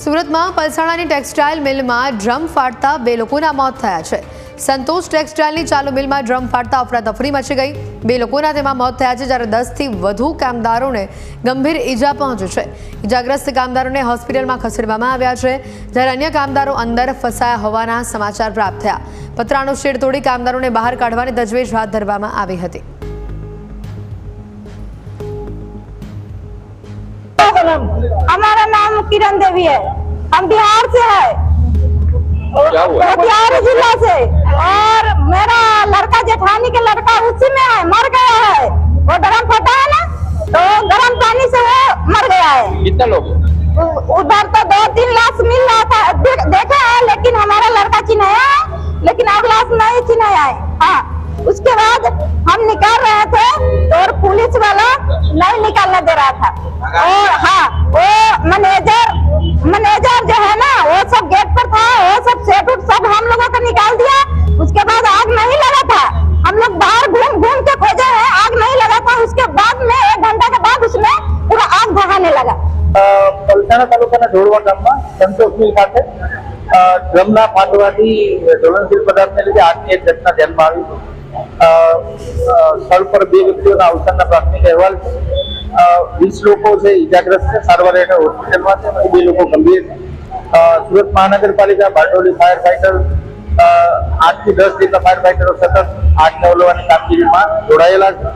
સુરતમાં પલસાણાની textile મિલમાં drum ફાટતા બે લોકોના મોત થયા છે। સંતોષ ટેક્સટાઇલની ચાલુ મિલમાં ડ્રમ ફાટતા અફરાતફરી મચી ગઈ। બે લોકોના તેમાં મોત થયા છે, જ્યારે 10થી વધુ કામદારોને ગંભીર ઈજા પહોંચી છે। ઈજાગ્રસ્ત કામદારોને હોસ્પિટલમાં ખસેડવામાં આવ્યા છે, જ્યારે અન્ય કામદારો અંદર ફસાયા હોવાના સમાચાર પ્રાપ્ત થયા। પતરાનો શેડ તોડી કામદારોને બહાર કાઢવાની તજવીજ હાથ ધરવામાં આવી હતી। हमारा नाम किरण देवी है, हम बिहार से है, बिहार जिला से। और मेरा लड़का जेठानी के लड़का उसी में है, मर गया है। वो ड्रम फटा है ना, तो गर्म पानी से वो मर गया है। कितने लोग? उधर तो 2-3 लाश मिल रहा था, देखा है, लेकिन हमारा लड़का चिन्हाया है, लेकिन अब लाश नहीं चिन्हाया है। हाँ, उसके बाद हम निकाल रहे थे और पुलिस वाला नहीं निकालने दे रहा था। और हाँ, वो मैनेजर जो है ना, वो सब गेट पर था, वो सब सेट उट सब हम लोगों को निकाल दिया। उसके बाद आग नहीं लगा था, हम लोग बाहर घूम के खोजे हैं, आग नहीं लगा था। उसके बाद में 1 घंटा के बाद उसमें पूरा आग भगाने लगा। પલસાણા તાલુકાના ઢોળવા ગામમાં સંતોષ મિલ ખાતે ડ્રમના ફાટવાથી જ્વલનશીલ પદાર્થને લીધે આગની એક ઘટના ધ્યાનમાં આવી છે। સ્થળ પર 2 વ્યક્તિઓના અવસાનના પ્રાથમિક અહેવાલ છે। 20 લોકો છે ઈજાગ્રસ્ત છે, સારવાર હેઠળ હોસ્પિટલમાં છે, 2 લોકો ગંભીર છે। સુરત મહાનગરપાલિકા બારડોલી ફાયર ફાઈટર 8 થી 10 જેટલા ફાયર ફાઈટરો સતત આગ ઓલવવાની કામગીરીમાં જોડાયેલા છે।